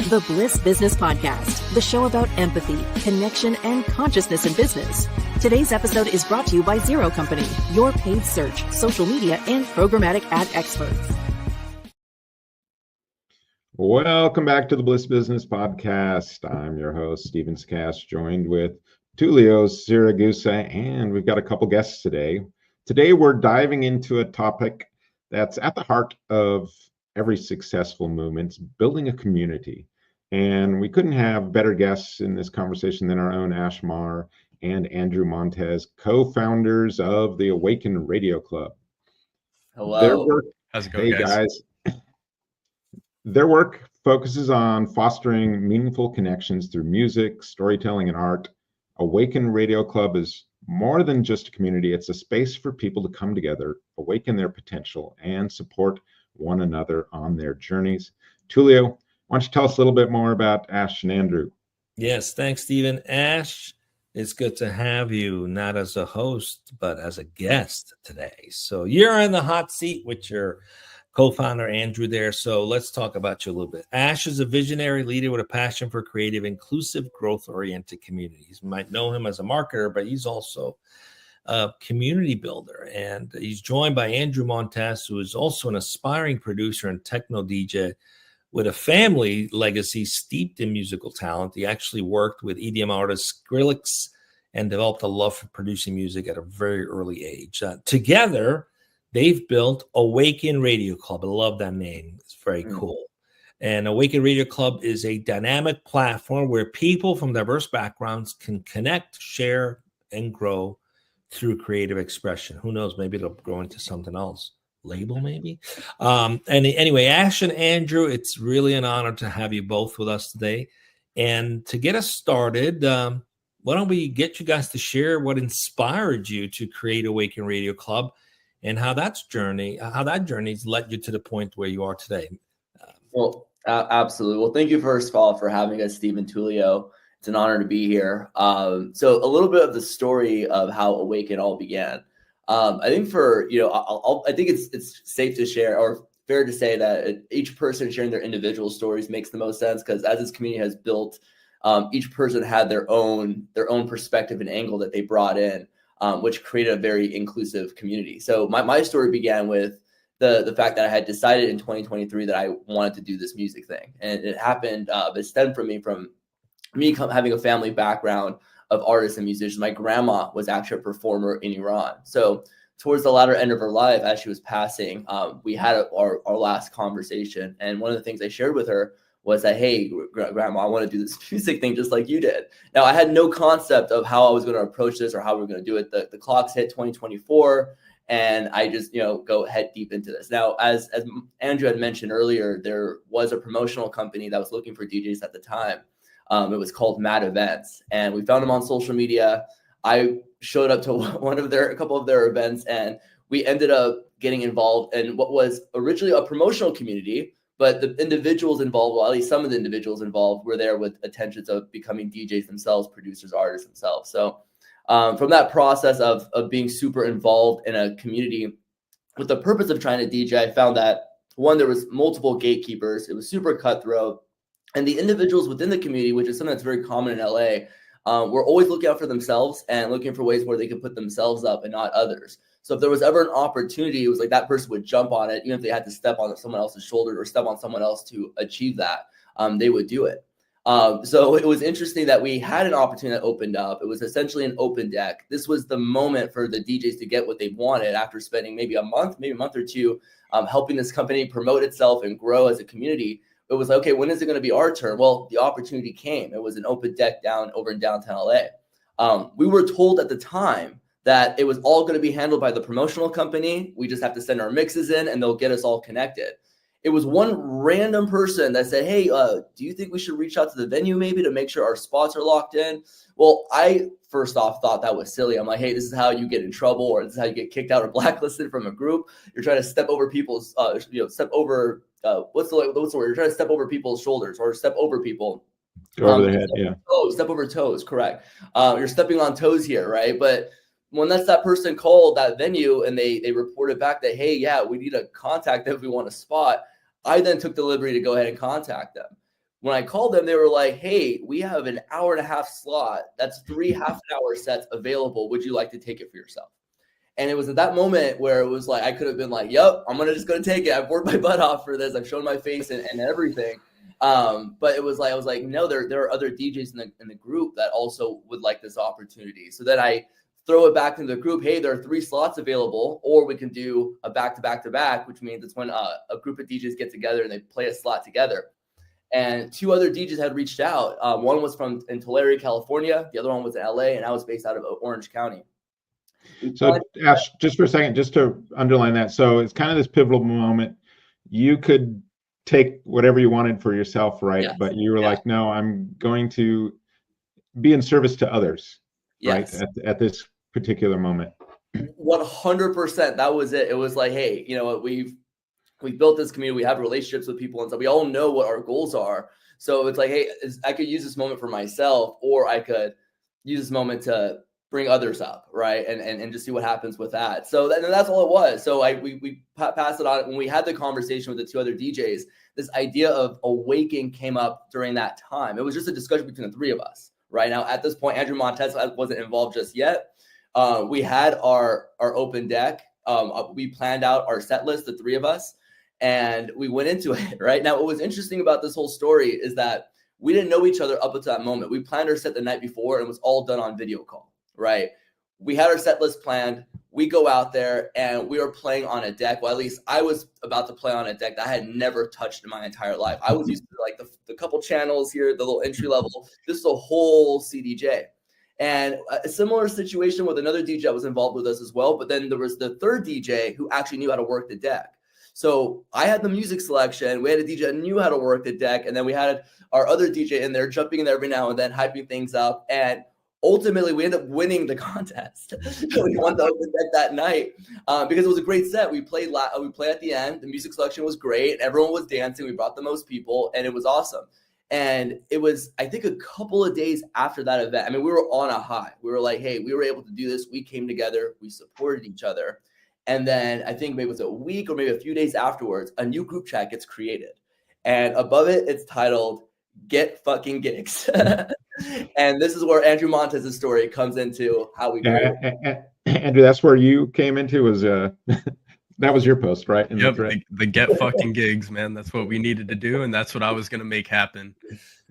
The Bliss Business Podcast, the show about empathy, connection, and consciousness in business. Today's episode is brought to you by Zero Company, your paid search, social media, and programmatic ad experts. Welcome back to the Bliss Business Podcast. I'm your host, Steven Skash, joined with Tulio Siragusa, and we've got a couple guests today. Today, we're diving into a topic that's at the heart of every successful movement, building a community. And we couldn't have better guests in this conversation than our own Maher and Andrew Montez, co-founders of the Awaken Radio Club. Hello. How's it going, guys? Their work focuses on fostering meaningful connections through music, storytelling, and art. Awaken Radio Club is more than just a community. It's a space for people to come together, awaken their potential, and support one another on their journeys. Tulio, why don't you tell us a little bit more about Ash and Andrew? Yes, thanks, Stephen. Ash, it's good to have you, not as a host, but as a guest today. So you're in the hot seat with your co-founder, Andrew, there. So let's talk about you a little bit. Ash is a visionary leader with a passion for creative, inclusive, growth-oriented communities. You might know him as a marketer, but he's also a community builder. And he's joined by Andrew Montez, who is also an aspiring producer and techno DJ with a family legacy steeped in musical talent. He actually worked with EDM artist Skrillex and developed a love for producing music at a very early age. Together, they've built Awaken Radio Club. I love that name. It's very cool. And Awaken Radio Club is a dynamic platform where people from diverse backgrounds can connect, share, and grow through creative expression. Who knows? Maybe it'll grow into something else. Label, maybe. And anyway, Ash and Andrew, it's really an honor to have you both with us today. And to get us started, why don't we get you guys to share what inspired you to create Awaken Radio Club and how that journey's led you to the point where you are today. Well, absolutely. Well, thank you first of all for having us, Steve and Tulio. It's an honor to be here. So a little bit of the story of how Awaken all began. I think I think it's safe to share or fair to say that each person sharing their individual stories makes the most sense, because as this community has built, each person had their own perspective and angle that they brought in, which created a very inclusive community. So my story began with the fact that I had decided in 2023 that I wanted to do this music thing, and it happened. It stemmed from me having a family background of artists and musicians. My grandma was actually a performer in Iran. So towards the latter end of her life, as she was passing, we had our last conversation. And one of the things I shared with her was that, hey, Grandma, I want to do this music thing just like you did. Now, I had no concept of how I was going to approach this or how we were going to do it. The clocks hit 2024, and I just, go head deep into this. Now, as Andrew had mentioned earlier, there was a promotional company that was looking for DJs at the time. It was called Mad Events, and we found them on social media. I showed up to a couple of their events, and we ended up getting involved in what was originally a promotional community, but the individuals involved, well, at least some of the individuals involved, were there with intentions of becoming DJs themselves, producers, artists themselves. So from that process of being super involved in a community with the purpose of trying to DJ, I found that, one, there was multiple gatekeepers. It was super cutthroat. And the individuals within the community, which is something that's very common in LA, were always looking out for themselves and looking for ways where they could put themselves up and not others. So if there was ever an opportunity, it was like that person would jump on it, even if they had to step on someone else's shoulder or step on someone else to achieve that, they would do it. So it was interesting that we had an opportunity that opened up. It was essentially an open deck. This was the moment for the DJs to get what they wanted after spending maybe a month or two, helping this company promote itself and grow as a community. It was like, okay, when is it going to be our turn? Well, the opportunity came. It was an open deck over in downtown LA. We were told at the time that it was all going to be handled by the promotional company. We just have to send our mixes in and they'll get us all connected. It was one random person that said, hey, do you think we should reach out to the venue maybe to make sure our spots are locked in? Well, I first off thought that was silly. I'm like, hey, this is how you get in trouble, or this is how you get kicked out or blacklisted from a group. You're trying to step over people's, what's the word? You're trying to step over people's shoulders or step over people. Go over their head, yeah. Step over toes, correct. You're stepping on toes here, right? But when that person called that venue and they reported back that, hey, yeah, we need to contact them if we want a spot, I then took the liberty to go ahead and contact them. when I called them, they were like, hey, we have an hour and a half slot. That's 3 half-hour sets available. Would you like to take it for yourself? And it was at that moment where it was like, I could have been like, yep, I'm just going to take it. I've worked my butt off for this. I've shown my face and everything. But it was like, I was like, no, there are other DJs in the group that also would like this opportunity. So then I throw it back into the group. Hey, there are 3 slots available, or we can do a back-to-back-to-back, which means it's when a group of DJs get together and they play a slot together. And 2 other DJs had reached out. One was in Tulare, California. The other one was in LA, and I was based out of Orange County. So Ash, just for a second, just to underline that. So it's kind of this pivotal moment. You could take whatever you wanted for yourself, right? Yes. But you were like, no, I'm going to be in service to others, yes. right? At this particular moment. 100%. That was it. It was like, hey, you know what? We've built this community. We have relationships with people and stuff. We all know what our goals are. So it's like, hey, I could use this moment for myself, or I could use this moment to bring others up, right? And just see what happens with that. So that's all it was. So we passed it on. When we had the conversation with the 2 other DJs, this idea of Awaken came up during that time. It was just a discussion between the 3 of us. Right now, at this point, Andrew Montez wasn't involved just yet. We had our open deck. We planned out our set list, the 3 of us, and we went into it. Right now, what was interesting about this whole story is that we didn't know each other up until that moment. We planned our set the night before, and it was all done on video call. Right? We had our set list planned. We go out there and we were playing on a deck. Well, at least I was about to play on a deck that I had never touched in my entire life. I was used to like the couple channels here, the little entry level, just the whole CDJ. And a similar situation with another DJ that was involved with us as well. But then there was the 3rd DJ who actually knew how to work the deck. So I had the music selection. We had a DJ that knew how to work the deck. And then we had our other DJ in there jumping in there every now and then, hyping things up. And ultimately, we ended up winning the contest. We won the open deck that night because it was a great set. We played at the end. The music selection was great. Everyone was dancing. We brought the most people, and it was awesome. And it was, I think, a couple of days after that event. I mean, we were on a high. We were like, hey, we were able to do this. We came together. We supported each other. And then I think maybe it was a week or maybe a few days afterwards, a new group chat gets created. And above it, it's titled, Get Fucking Gigs. And this is where Andrew Montez's story comes into how we grew. Andrew, that's where you came into, was that was your post, right? Yep, the Get Fucking Gigs, man. That's what we needed to do, and that's what I was going to make happen.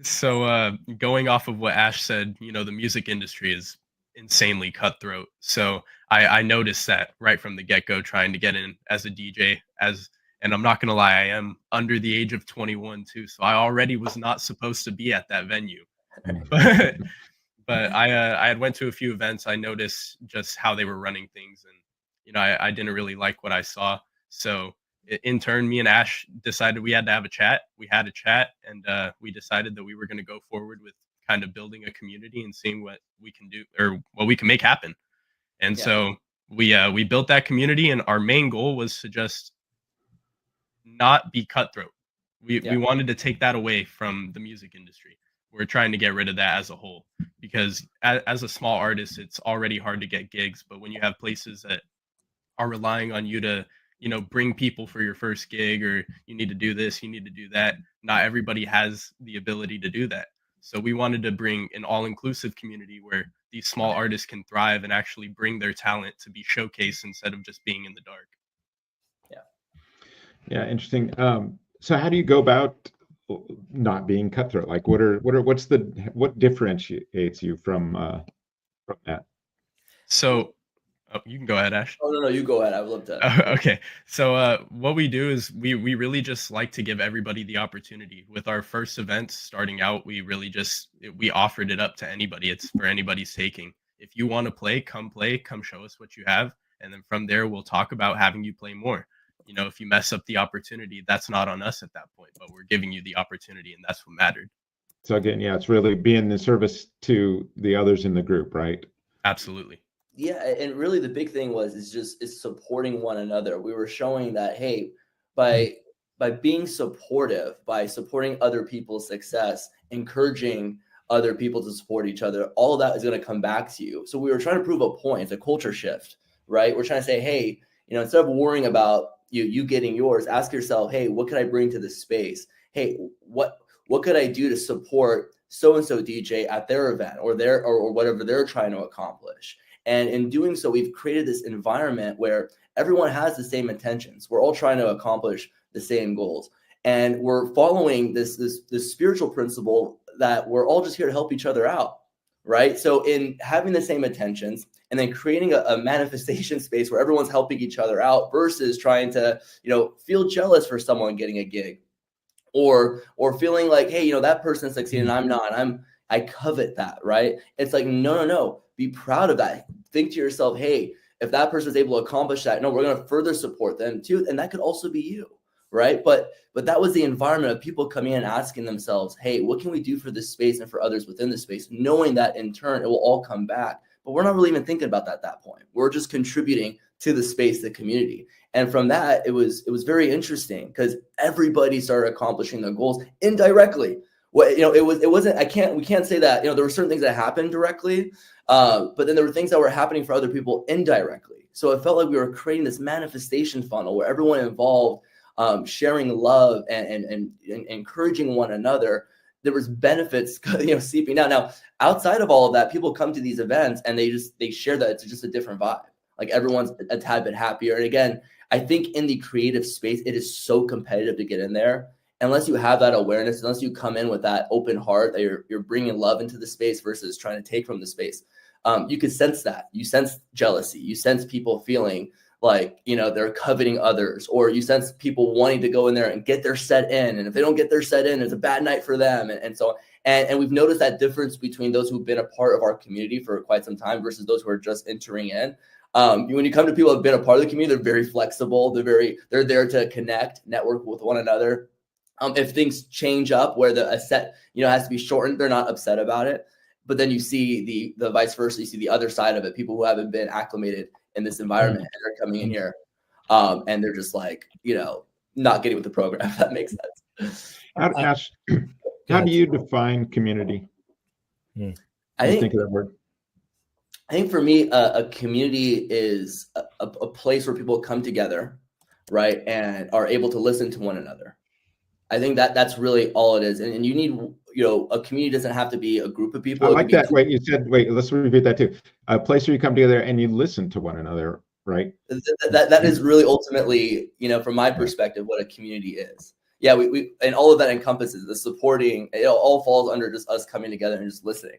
So going off of what Ash said, you know, the music industry is insanely cutthroat. So I noticed that right from the get-go, trying to get in as a DJ, and I'm not going to lie, I am under the age of 21 too. So I already was not supposed to be at that venue. But I had went to a few events. I noticed just how they were running things, and you know, I didn't really like what I saw. So in turn, me and Ash decided we had to have a chat. We had a chat, and we decided that we were going to go forward with kind of building a community and seeing what we can do or what we can make happen. And so we built that community, and our main goal was to just not be cutthroat. We wanted to take that away from the music industry. We're trying to get rid of that as a whole, because as a small artist, it's already hard to get gigs. But when you have places that are relying on you to, you know, bring people for your first gig, or you need to do this, you need to do that, not everybody has the ability to do that. So we wanted to bring an all-inclusive community where these small artists can thrive and actually bring their talent to be showcased instead of just being in the dark. Yeah, interesting. So how do you go about not being cutthroat? Like, what differentiates you from that? So you can go ahead, Ash. Oh, no, you go ahead. I would love to. Okay. So what we do is we really just like to give everybody the opportunity. With our first events starting out, we offered it up to anybody. It's for anybody's taking. If you want to play, come show us what you have. And then from there, we'll talk about having you play more. You know, if you mess up the opportunity, that's not on us at that point, but we're giving you the opportunity, and that's what mattered. So again, it's really being the service to the others in the group, right? Absolutely. Yeah, and really the big thing is supporting one another. We were showing that, hey, by being supportive, by supporting other people's success, encouraging other people to support each other, all of that is going to come back to you. So we were trying to prove a point. It's a culture shift, right? We're trying to say, hey, you know, instead of worrying about you getting yours, ask yourself, hey, what can I bring to this space? Hey, what could I do to support so-and-so DJ at their event or whatever they're trying to accomplish? And in doing so, we've created this environment where everyone has the same intentions. We're all trying to accomplish the same goals. And we're following this spiritual principle that we're all just here to help each other out, right? So in having the same intentions and then creating a manifestation space where everyone's helping each other out versus trying to, feel jealous for someone getting a gig or feeling like, hey, that person's succeeding and I'm not. I covet that, right? It's like, no. Be proud of that. Think to yourself, hey, if that person is able to accomplish that, no, we're going to further support them too. And that could also be you, right? But that was the environment of people coming in and asking themselves, hey, what can we do for this space and for others within the space? Knowing that in turn, it will all come back. But we're not really even thinking about that at that point. We're just contributing to the space, the community. And from that, it was very interesting because everybody started accomplishing their goals indirectly. Well, we can't say that, there were certain things that happened directly, but then there were things that were happening for other people indirectly. So it felt like we were creating this manifestation funnel where everyone involved, sharing love and encouraging one another. There was benefits, seeping down. Now, outside of all of that, people come to these events and they share that it's just a different vibe. Like everyone's a tad bit happier. And again, I think in the creative space, it is so competitive to get in there. Unless you have that awareness, unless you come in with that open heart that you're bringing love into the space versus trying to take from the space, you can sense that. You sense jealousy. You sense people feeling like, they're coveting others, or you sense people wanting to go in there and get their set in. And if they don't get their set in, it's a bad night for them. And so, and we've noticed that difference between those who've been a part of our community for quite some time versus those who are just entering in. When you come to people who have been a part of the community, they're very flexible. They're there to connect, network with one another. If things change up where a set, has to be shortened, they're not upset about it. But then you see the vice versa. You see the other side of it. People who haven't been acclimated in this environment and are coming in here, and they're just like, not getting with the program. If that makes sense. Ash, how do you define community? I think think of that word. I think for me, a community is a place where people come together, right, and are able to listen to one another. I think that's really all it is. And you need, a community doesn't have to be a group of people. I like that. Wait, let's repeat that too. A place where you come together and you listen to one another, right? That is really ultimately, from my perspective, what a community is. Yeah, we and all of that encompasses the supporting. It all falls under just us coming together and just listening.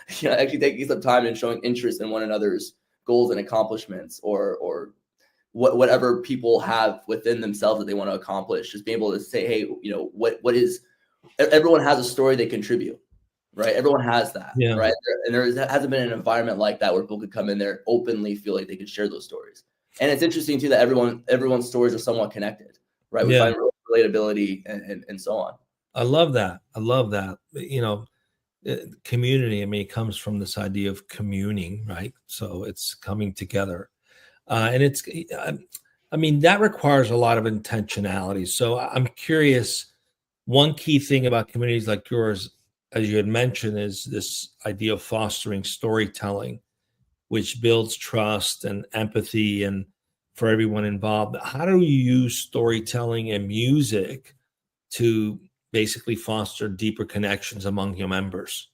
Actually taking some time and showing interest in one another's goals and accomplishments, or whatever people have within themselves that they want to accomplish. Just being able to say, hey, what is, everyone has a story they contribute, right? Everyone has that, right? And there hasn't been an environment like that where people could come in there openly feel like they could share those stories. And it's interesting too that everyone's stories are somewhat connected, right? We find relatability and so on. I love that. Community, it comes from this idea of communing, right? So it's coming together. And that requires a lot of intentionality. So I'm curious, one key thing about communities like yours, as you had mentioned, is this idea of fostering storytelling, which builds trust and empathy and for everyone involved. How do you use storytelling and music to basically foster deeper connections among your members?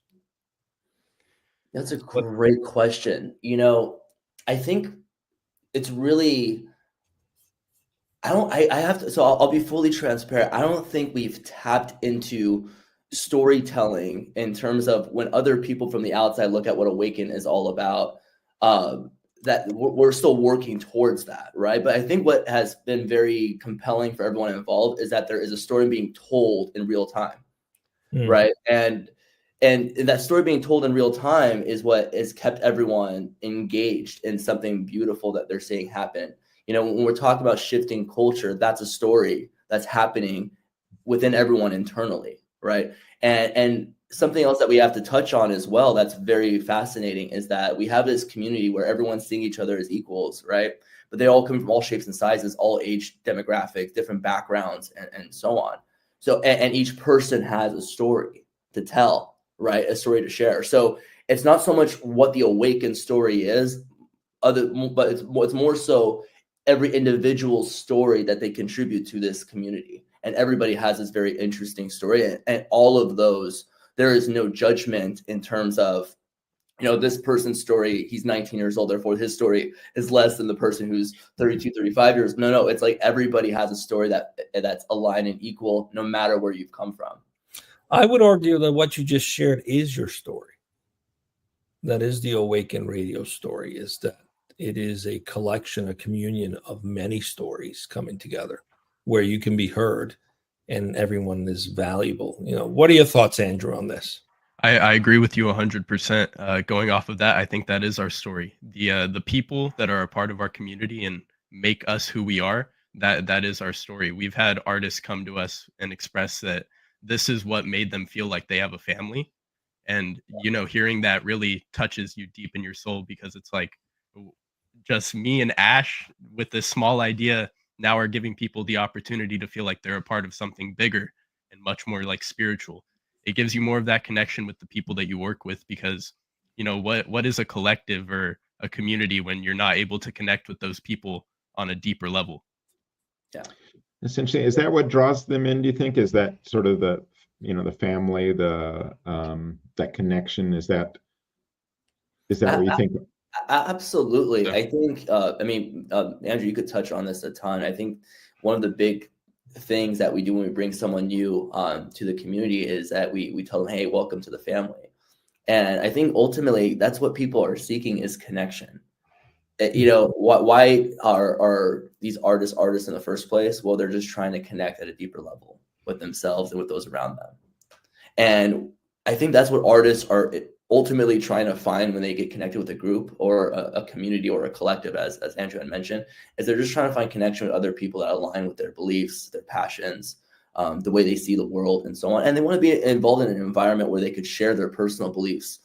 That's a great question. I think it's really, I'll be fully transparent. I don't think we've tapped into storytelling in terms of when other people from the outside look at what Awaken is all about, that we're still working towards that, right? But I think what has been very compelling for everyone involved is that there is a story being told in real time, right? And that story being told in real time is what has kept everyone engaged in something beautiful that they're seeing happen. When we're talking about shifting culture, that's a story that's happening within everyone internally, right? And something else that we have to touch on as well that's very fascinating is that we have this community where everyone's seeing each other as equals, right? But they all come from all shapes and sizes, all age demographics, different backgrounds, and so on. So, and each person has a story to tell, right? A story to share. So it's not so much what the Awaken story is, but it's more so every individual story that they contribute to this community. and everybody has this very interesting story. And all of those, there is no judgment in terms of, this person's story, he's 19 years old, therefore his story is less than the person who's 32, 35 years. No, it's like everybody has a story that's aligned and equal, no matter where you've come from. I would argue that what you just shared is your story. That is the Awaken Radio story, is that it is a collection, a communion of many stories coming together where you can be heard and everyone is valuable. What are your thoughts, Andrew, on this? I agree with you 100%. Going off of that, I think that is our story. The people that are a part of our community and make us who we are, that is our story. We've had artists come to us and express that this is what made them feel like they have a family. And, hearing that really touches you deep in your soul, because it's like just me and Ash with this small idea now are giving people the opportunity to feel like they're a part of something bigger and much more like spiritual. It gives you more of that connection with the people that you work with, because, what is a collective or a community when you're not able to connect with those people on a deeper level? Yeah. Essentially, is that what draws them in, do you think? Is that sort of the family, that connection? Is that what you think? Absolutely. Yeah. I think, Andrew, you could touch on this a ton. I think one of the big things that we do when we bring someone new to the community is that we tell them, hey, welcome to the family. And I think ultimately that's what people are seeking, is connection. Why are these artists in the first place? Well, they're just trying to connect at a deeper level with themselves and with those around them. And I think that's what artists are ultimately trying to find when they get connected with a group or a community or a collective, as Andrew had mentioned, is they're just trying to find connection with other people that align with their beliefs, their passions, the way they see the world, and so on. And they want to be involved in an environment where they could share their personal beliefs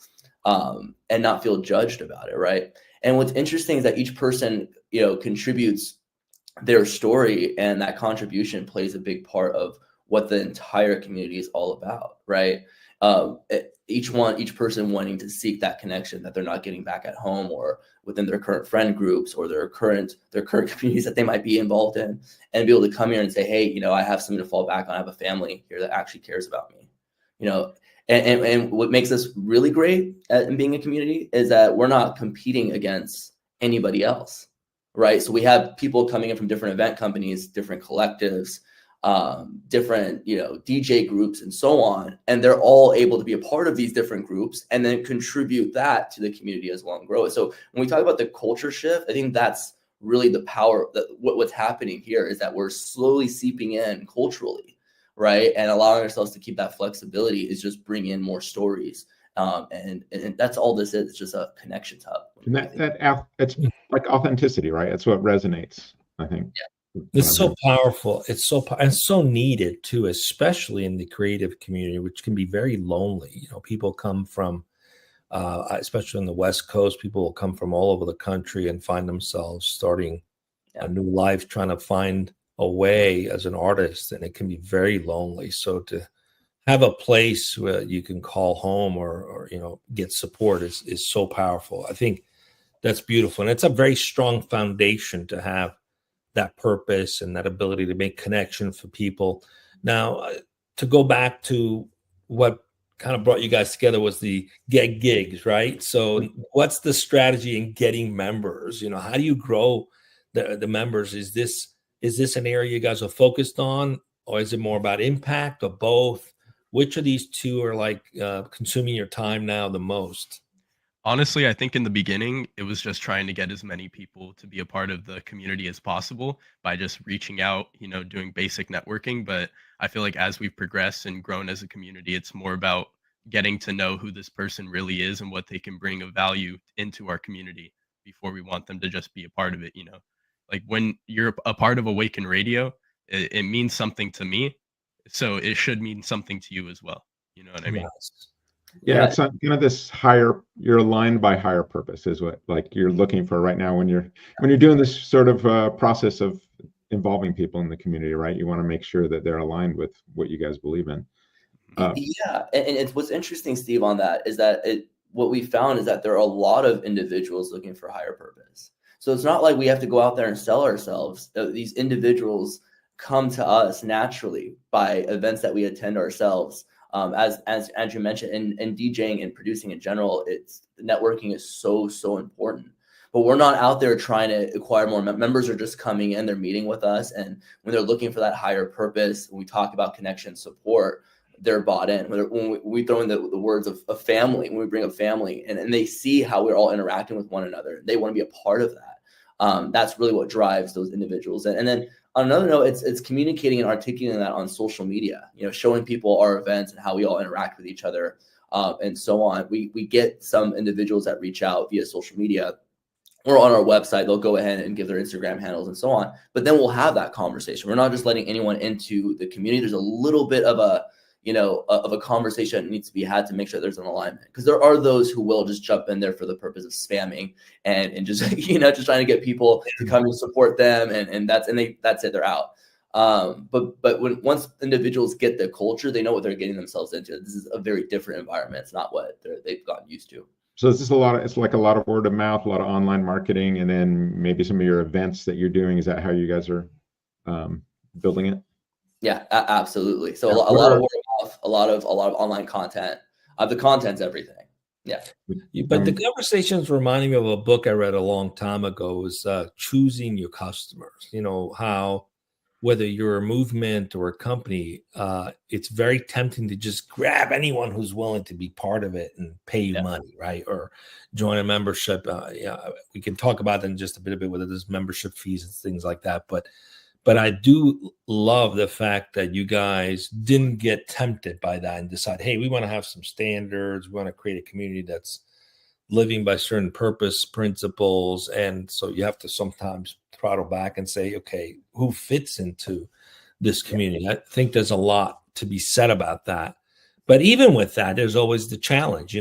and not feel judged about it, right? And what's interesting is that each person, contributes their story, and that contribution plays a big part of what the entire community is all about, right? Each person wanting to seek that connection that they're not getting back at home or within their current friend groups or their current communities that they might be involved in, and be able to come here and say, hey, I have something to fall back on. I have a family here that actually cares about me, and what makes us really great in being a community is that we're not competing against anybody else, right? So we have people coming in from different event companies, different collectives, different, DJ groups and so on. And they're all able to be a part of these different groups and then contribute that to the community as well and grow it. So when we talk about the culture shift, I think that's really the power that what's happening here is that we're slowly seeping in culturally, right? And allowing ourselves to keep that flexibility is just bring in more stories. And that's all this is. It's just a connection hub. And it's like authenticity, right? That's what resonates, I think. Yeah. It's so powerful. It's so needed too, especially in the creative community, which can be very lonely. People come from, especially on the West Coast, people will come from all over the country and find themselves starting a new life, trying to find a way as an artist, and it can be very lonely. So to have a place where you can call home or get support is so powerful. I think that's beautiful, and it's a very strong foundation to have that purpose and that ability to make connection for people. Now, to go back to what kind of brought you guys together was the get gigs, right? So what's the strategy in getting members? How do you grow the members? Is this an area you guys are focused on, or is it more about impact, or both? Which of these two are like consuming your time now the most? Honestly, I think in the beginning, it was just trying to get as many people to be a part of the community as possible by just reaching out, doing basic networking. But I feel like as we've progressed and grown as a community, it's more about getting to know who this person really is and what they can bring of value into our community before we want them to just be a part of it. Like when you're a part of Awaken Radio, it means something to me. So it should mean something to you as well. You know what I mean? Yes. Yeah, it's kind of this higher, you're aligned by higher purpose is what like you're looking for right now when you're doing this sort of process of involving people in the community, right? You want to make sure that they're aligned with what you guys believe in. And it's what's interesting, Steve, on that is that what we found is that there are a lot of individuals looking for higher purpose. So it's not like we have to go out there and sell ourselves. These individuals come to us naturally by events that we attend ourselves. As Andrew mentioned, and DJing and producing in general, networking is so important. But we're not out there trying to acquire more members. Are just coming in, they're meeting with us, and when they're looking for that higher purpose, when we talk about connection support, they're bought in. When we throw in the words of family, when we bring up family, and they see how we're all interacting with one another, they want to be a part of that. That's really what drives those individuals. And then on another note, it's communicating and articulating that on social media, showing people our events and how we all interact with each other, and so on. We get some individuals that reach out via social media or on our website. They'll go ahead and give their Instagram handles and so on, but then we'll have that conversation. We're not just letting anyone into the community. There's a little bit of a conversation that needs to be had to make sure there's an alignment, because there are those who will just jump in there for the purpose of spamming and just, just trying to get people to come and support them. And that's it, they're out. But once individuals get the culture, they know what they're getting themselves into. This is a very different environment. It's not what they've gotten used to. So it's like a lot of word of mouth, a lot of online marketing, and then maybe some of your events that you're doing. Is that how you guys are building it? Yeah, absolutely. So a lot of word of mouth, a lot of online content. The content's everything. Yeah. But the conversations reminding me of a book I read a long time ago, was choosing your customers. How, whether you're a movement or a company, it's very tempting to just grab anyone who's willing to be part of it and pay you money, right? Or join a membership. We can talk about that in just a bit, whether there's membership fees and things like that. But I do love the fact that you guys didn't get tempted by that and decide, hey, we want to have some standards. We want to create a community that's living by certain purpose principles. And so you have to sometimes throttle back and say, okay, who fits into this community? I think there's a lot to be said about that. But even with that, there's always the challenge,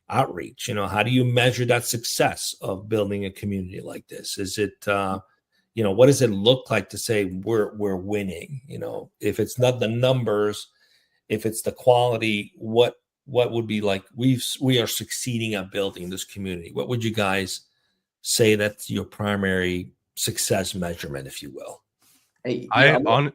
outreach. How do you measure that success of building a community like this? Is it, what does it look like to say we're winning? If it's not the numbers, if it's the quality, what would be like we are succeeding at building this community? What would you guys say that's your primary success measurement, if you will? Hey, go ahead.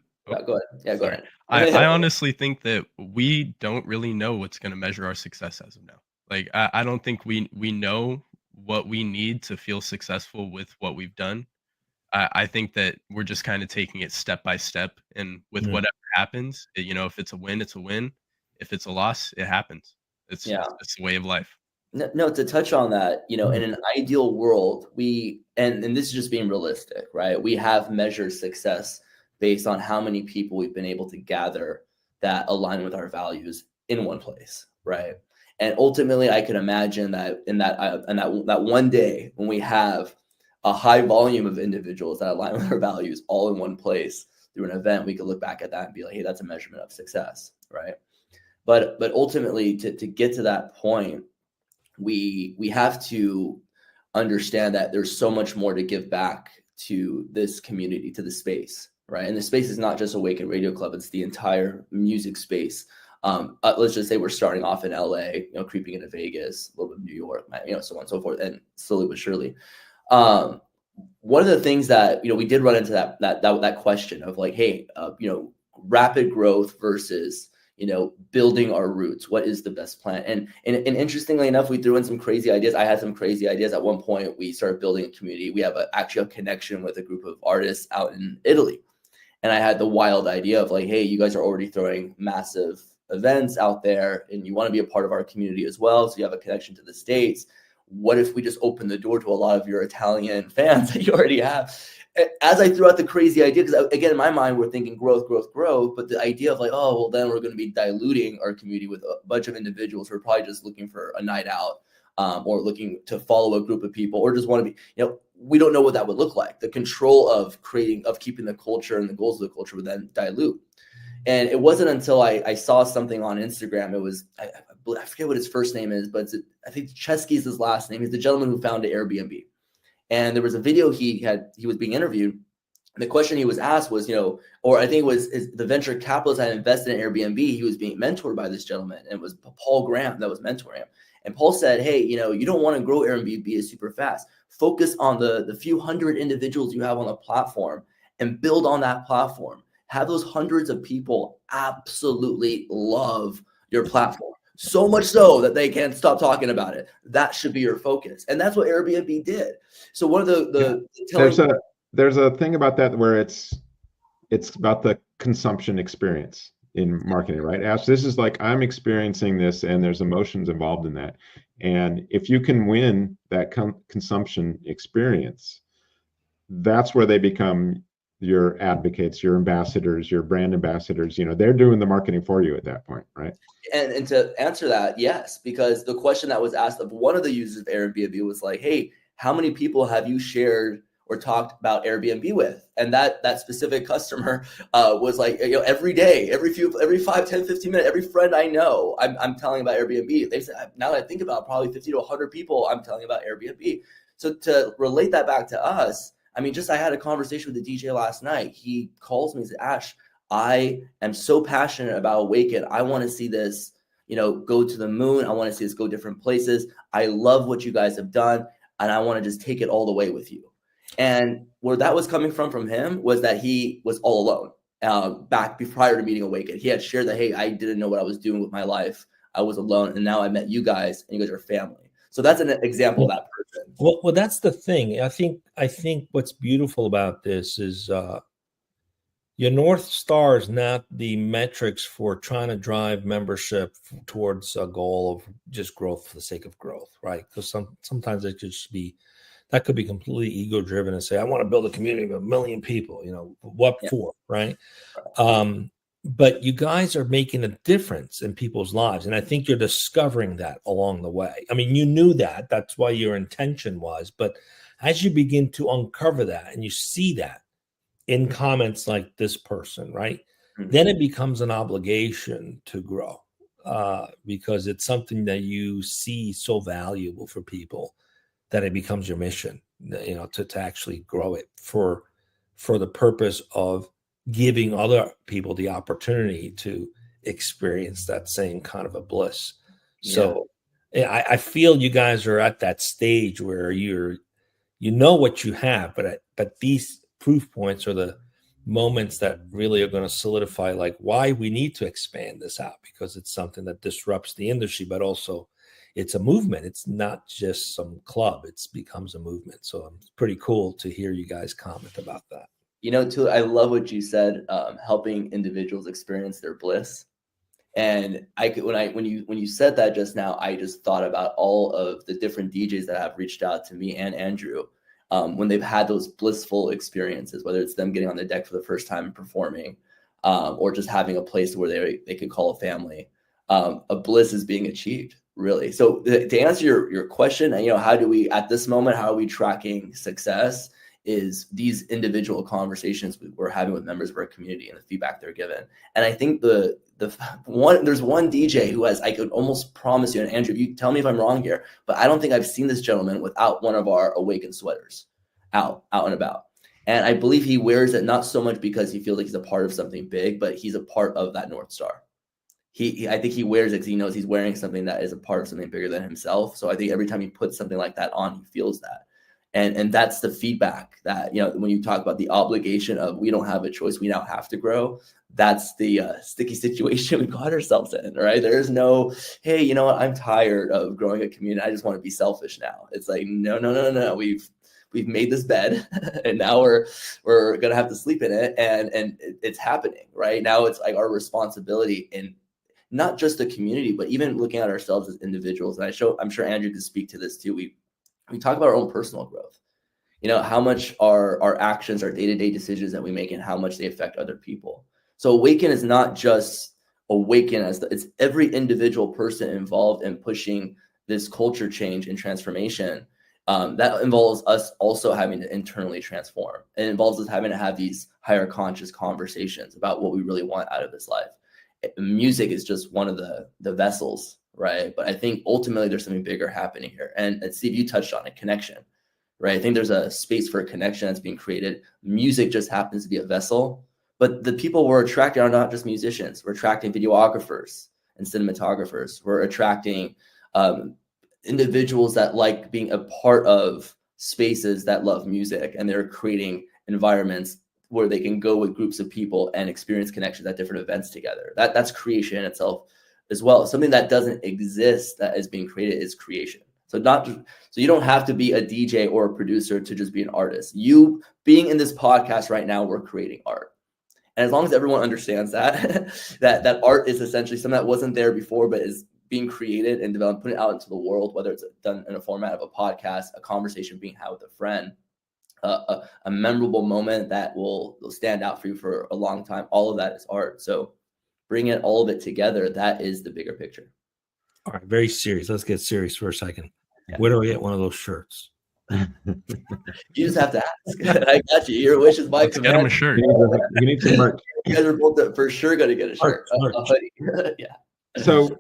Yeah, go ahead. I honestly think that we don't really know what's going to measure our success as of now. Like, I don't think we know what we need to feel successful with what we've done. I think that we're just kind of taking it step by step, and with whatever happens, if it's a win, it's a win. If it's a loss, it happens. It's the way of life. No, to touch on that, in an ideal world, and this is just being realistic, right? We have measured success based on how many people we've been able to gather that align with our values in one place, right? And ultimately, I can imagine that in that one day when we have a high volume of individuals that align with our values all in one place through an event, we could look back at that and be like, hey, that's a measurement of success, right? But ultimately, to get to that point, we have to understand that there's so much more to give back to this community, to the space, right? And the space is not just Awaken Radio Club, it's the entire music space. Let's just say we're starting off in LA, creeping into Vegas, a little bit of New York, so on and so forth, and slowly but surely. One of the things that, we did run into that question of like, hey, rapid growth versus, building our roots. What is the best plan? And interestingly enough, we threw in some crazy ideas. I had some crazy ideas. At one point, we started building a community. We have actually a connection with a group of artists out in Italy. And I had the wild idea of like, hey, you guys are already throwing massive events out there and you want to be a part of our community as well. So you have a connection to the States. What if we just open the door to a lot of your Italian fans that you already have? As I threw out the crazy idea, because again, in my mind, we're thinking growth, but the idea of like, oh, well, then we're going to be diluting our community with a bunch of individuals who are probably just looking for a night out, or looking to follow a group of people, or just want to be, we don't know what that would look like. The control of keeping the culture and the goals of the culture would then dilute. And it wasn't until I saw something on Instagram. It was, I forget what his first name is, but I think Chesky is his last name. He's the gentleman who founded Airbnb. And there was a video he was being interviewed. And the question he was asked was, or I think it was the venture capitalist that invested in Airbnb. He was being mentored by this gentleman, and it was Paul Graham that was mentoring him. And Paul said, hey, you don't want to grow Airbnb super fast. Focus on the few hundred individuals you have on the platform and build on that platform. Have those hundreds of people absolutely love your platform. So much so that they can't stop talking about it. That should be your focus. And that's what Airbnb did. So one of there's a thing about that where it's about the consumption experience in marketing, right? Ash, this is like, I'm experiencing this and there's emotions involved in that. And if you can win that consumption experience, that's where they become your advocates, your ambassadors, your brand ambassadors. They're doing the marketing for you at that point, right? And to answer that, yes, because the question that was asked of one of the users of Airbnb was like, hey, how many people have you shared or talked about Airbnb with? And that specific customer was like, every day, every 5, 10, 15 minutes, every friend I know, I'm telling about Airbnb. They said, now that I think about it, probably 50 to 100 people I'm telling about Airbnb. So to relate that back to us, I had a conversation with the DJ last night. He calls me and said, Ash, I am so passionate about Awaken. I want to see this, go to the moon. I want to see this go different places. I love what you guys have done, and I want to just take it all the way with you. And where that was coming from him was that he was all alone back prior to meeting Awaken. He had shared that, hey, I didn't know what I was doing with my life. I was alone, and now I met you guys, and you guys are family. So that's an example of that person. Well, that's the thing. I think what's beautiful about this is your North Star is not the metrics for trying to drive membership towards a goal of just growth for the sake of growth, right? Because sometimes it could be completely ego driven and say, I want to build a community of 1 million people, what for, right? But you guys are making a difference in people's lives. And I think you're discovering that along the way. You knew that. That's why your intention was. But as you begin to uncover that and you see that in comments like this person, right? Mm-hmm. Then it becomes an obligation to grow because it's something that you see so valuable for people that it becomes your mission, to actually grow it for the purpose of giving other people the opportunity to experience that same kind of a bliss. Yeah. So I feel you guys are at that stage where you know what you have, but these proof points are the moments that really are going to solidify like why we need to expand this out, because it's something that disrupts the industry, but also it's a movement. It's not just some club. It becomes a movement. So it's pretty cool to hear you guys comment about that. Too, I love what you said, helping individuals experience their bliss. And when you said that just now, I just thought about all of the different DJs that have reached out to me and Andrew when they've had those blissful experiences, whether it's them getting on the deck for the first time and performing, or just having a place where they can call a family. A bliss is being achieved, really. So to answer your question, how do we, at this moment, how are we tracking success? Is these individual conversations we're having with members of our community and the feedback they're given. And I think there's one DJ who has, I could almost promise you, and Andrew, you tell me if I'm wrong here, but I don't think I've seen this gentleman without one of our Awaken sweaters out and about. And I believe he wears it not so much because he feels like he's a part of something big, but he's a part of that North Star. I think he wears it because he knows he's wearing something that is a part of something bigger than himself. So I think every time he puts something like that on, he feels that. And that's the feedback that, when you talk about the obligation of we don't have a choice, we now have to grow. That's the sticky situation we got ourselves in, right? There's no, hey, you know what? I'm tired of growing a community. I just want to be selfish now. It's like, no. We've made this bed and now we're going to have to sleep in it. And it's happening right now. It's like our responsibility in not just the community, but even looking at ourselves as individuals. And I'm sure Andrew could speak to this too. We talk about our own personal growth, how much our actions, our day-to-day decisions that we make and how much they affect other people. So Awaken is not just Awaken it's every individual person involved in pushing this culture change and transformation. That involves us also having to internally transform. It involves us having to have these higher conscious conversations about what we really want out of this life. Music is just one of the vessels, right? But I think ultimately there's something bigger happening here. And Steve, you touched on it, connection, right? I think there's a space for a connection that's being created. Music just happens to be a vessel, but the people we're attracting are not just musicians. We're attracting videographers and cinematographers. We're attracting individuals that like being a part of spaces that love music, and they're creating environments where they can go with groups of people and experience connections at different events together. That's creation in itself as well. Something that doesn't exist that is being created is creation. So you don't have to be a DJ or a producer to just be an artist. You being in this podcast right now, we're creating art. And as long as everyone understands that, that art is essentially something that wasn't there before, but is being created and developed, put it out into the world, whether it's done in a format of a podcast, a conversation being had with a friend, a memorable moment that will stand out for you for a long time. All of that is art. So bringing all of it together, that is the bigger picture. All right, very serious. Let's get serious for a second. Yeah. Where do I get one of those shirts? You just have to ask. I got you. Your wish is my Let's get him a shirt. You need some merch. You guys are both for sure going to get a shirt. Yeah. So,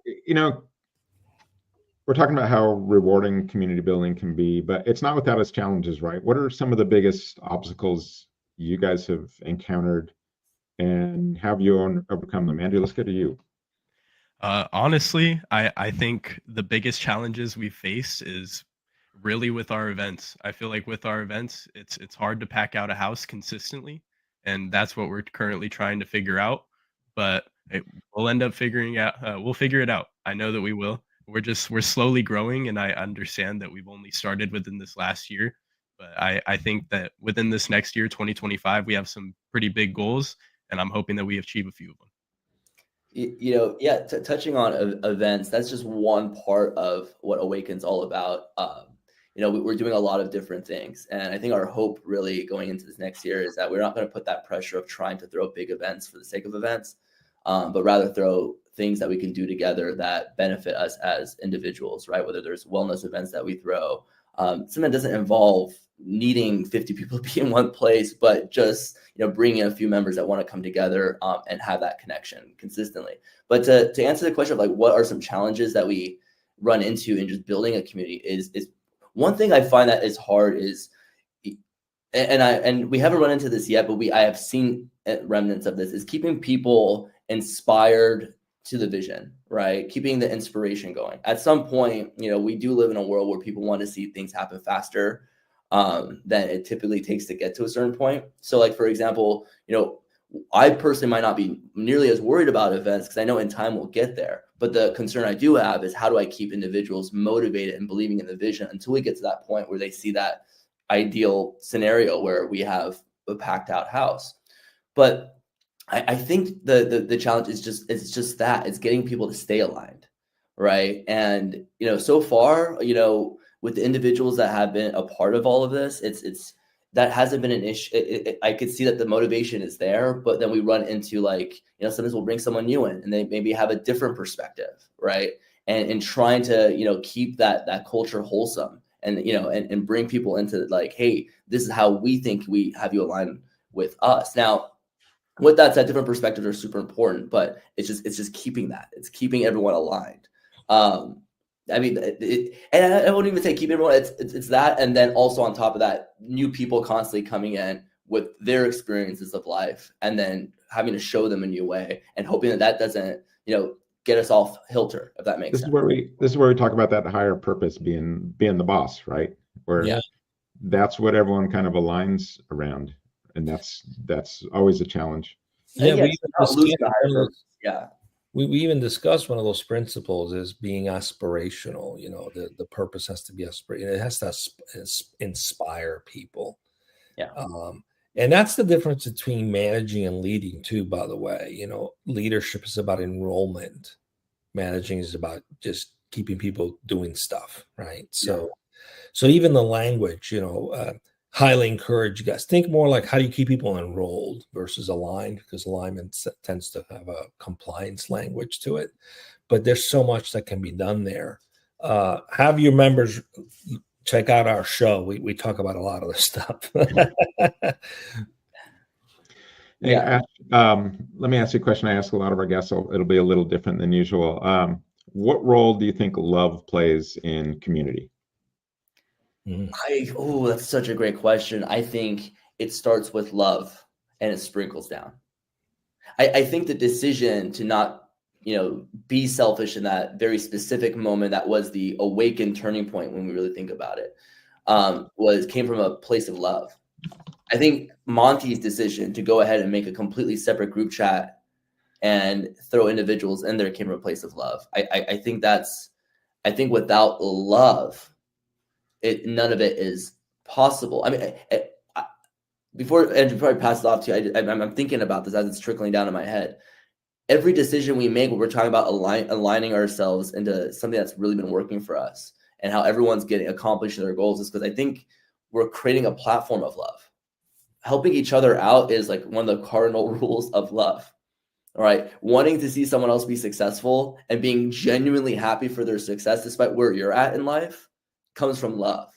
we're talking about how rewarding community building can be, but it's not without its challenges, right? What are some of the biggest obstacles you guys have encountered, and how have you overcome them? Andrew, let's go to you. Honestly, I think the biggest challenges we face is really with our events. I feel like with our events, it's hard to pack out a house consistently, and that's what we're currently trying to figure out. But we'll end up figuring out. We'll figure it out. I know that we will. We're slowly growing, and I understand that we've only started within this last year. But I think that within this next year, 2025, we have some pretty big goals, and I'm hoping that we achieve a few of them. Touching on events, that's just one part of what Awaken's all about. We're doing a lot of different things, and I think our hope really going into this next year is that we're not going to put that pressure of trying to throw big events for the sake of events, but rather throw things that we can do together that benefit us as individuals, right? Whether there's wellness events that we throw, something that doesn't involve needing 50 people to be in one place, but just bringing in a few members that want to come together and have that connection consistently. But to answer the question of like what are some challenges that we run into in just building a community is one thing I find that is hard is, and we haven't run into this yet, but I have seen remnants of this, is keeping people inspired to the vision, right? Keeping the inspiration going. At some point, we do live in a world where people want to see things happen faster than it typically takes to get to a certain point. So like, for example, I personally might not be nearly as worried about events because I know in time we'll get there. But the concern I do have is how do I keep individuals motivated and believing in the vision until we get to that point where they see that ideal scenario where we have a packed out house. But I think the challenge is just that it's getting people to stay aligned, right? And so far, with the individuals that have been a part of all of this, it's that hasn't been an issue. I could see that the motivation is there, but then we run into sometimes we'll bring someone new in and they maybe have a different perspective, right? And trying to keep that culture wholesome and and bring people into like, hey, this is how we think we have you align with us. Now, with that said, different perspectives are super important, but it's just keeping that. It's keeping everyone aligned. And I won't even say keep everyone. It's that, and then also on top of that, new people constantly coming in with their experiences of life, and then having to show them a new way, and hoping that doesn't get us off kilter. If that makes sense. This is where we talk about that higher purpose being the boss, right? Where that's what everyone kind of aligns around. And that's always a challenge. Yeah, we we even discussed one of those principles is being aspirational. The purpose has to be aspirational. It has to inspire people. Yeah. And that's the difference between managing and leading too, by the way. Leadership is about enrollment. Managing is about just keeping people doing stuff, right? So even the language, highly encourage you guys. Think more like how do you keep people enrolled versus aligned, because alignment tends to have a compliance language to it. But there's so much that can be done there. Have your members check out our show. We talk about a lot of this stuff. Yeah. Let me ask you a question I ask a lot of our guests. So it'll be a little different than usual. What role do you think love plays in community? That's such a great question. I think it starts with love and it sprinkles down. I think the decision to not, be selfish in that very specific moment that was the awakened turning point when we really think about it, came from a place of love. I think Monty's decision to go ahead and make a completely separate group chat and throw individuals in there came from a place of love. I think without love, none of it is possible. I mean, before Andrew probably passes off to you, I'm thinking about this as it's trickling down in my head. Every decision we make when we're talking about aligning ourselves into something that's really been working for us and how everyone's accomplishing their goals is because I think we're creating a platform of love. Helping each other out is like one of the cardinal rules of love. All right. Wanting to see someone else be successful and being genuinely happy for their success, despite where you're at in life, comes from love.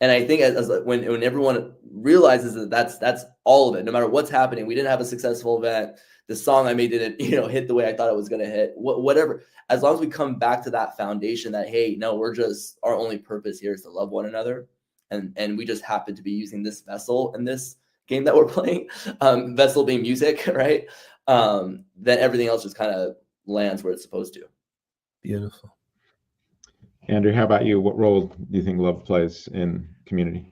And I think when everyone realizes that that's all of it, no matter what's happening, we didn't have a successful event. The song I made didn't, hit the way I thought it was going to hit. Whatever. As long as we come back to that foundation that, hey, no, our only purpose here is to love one another. And we just happen to be using this vessel in this game that we're playing, vessel being music, right? Then everything else just kind of lands where it's supposed to. Beautiful. Andrew, how about you? What role do you think love plays in community?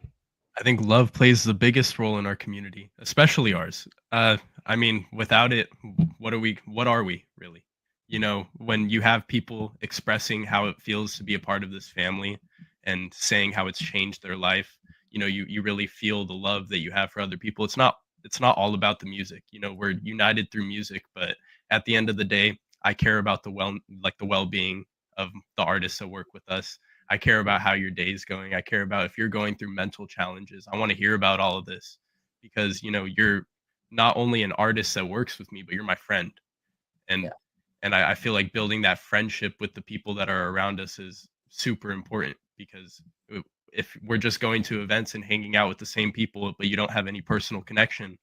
I think love plays the biggest role in our community, especially ours. I mean, without it, what are we really? When you have people expressing how it feels to be a part of this family and saying how it's changed their life, you really feel the love that you have for other people. It's not all about the music. We're united through music, but at the end of the day, I care about the well-being of the artists that work with us. I care about how your day is going. I care about if you're going through mental challenges. I want to hear about all of this because, you're not only an artist that works with me, but you're my friend. And I feel like building that friendship with the people that are around us is super important because if we're just going to events and hanging out with the same people, but you don't have any personal connection,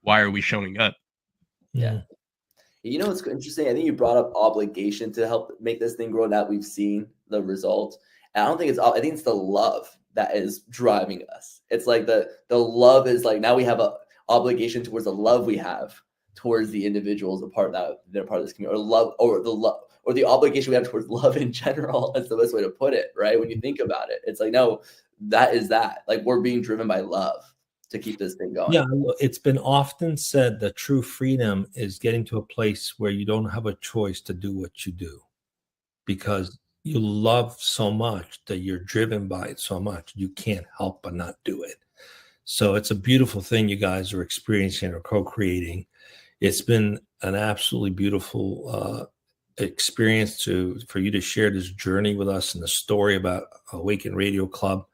why are we showing up? Yeah. It's interesting. I think you brought up obligation to help make this thing grow. That we've seen the result. And I think it's the love that is driving us. It's like the love is like, now we have a obligation towards the love we have towards the individuals they're part of this community, or the obligation we have towards love in general. That's the best way to put it, right? When you think about it, it's like, no, that is that. Like, we're being driven by love to keep this thing going. Yeah, it's been often said that true freedom is getting to a place where you don't have a choice to do what you do because you love so much that you're driven by it so much you can't help but not do it. So it's a beautiful thing you guys are experiencing or co-creating. It's been an absolutely beautiful experience for you to share this journey with us and the story about Awaken Radio Club.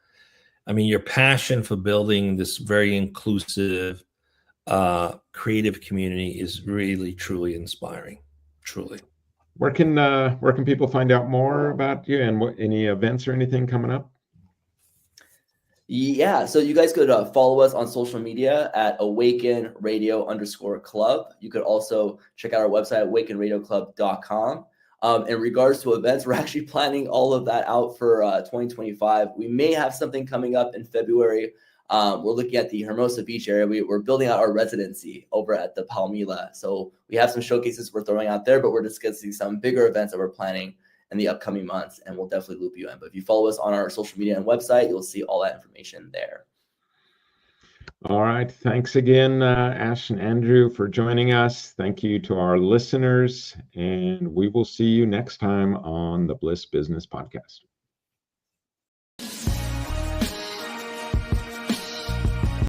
I mean, your passion for building this very inclusive, creative community is really, truly inspiring. Truly. Where can people find out more about you and any events or anything coming up? Yeah, so you guys could follow us on social media at Awaken Radio_Club. You could also check out our website, awakenradioclub.com. In regards to events, we're actually planning all of that out for 2025. We may have something coming up in February. We're looking at the Hermosa Beach area. We're building out our residency over at the Palmilla. So we have some showcases we're throwing out there, but we're discussing some bigger events that we're planning in the upcoming months, and we'll definitely loop you in. But if you follow us on our social media and website, you'll see all that information there. All right. Thanks again, Ash and Andrew, for joining us. Thank you to our listeners, and we will see you next time on the Bliss Business Podcast.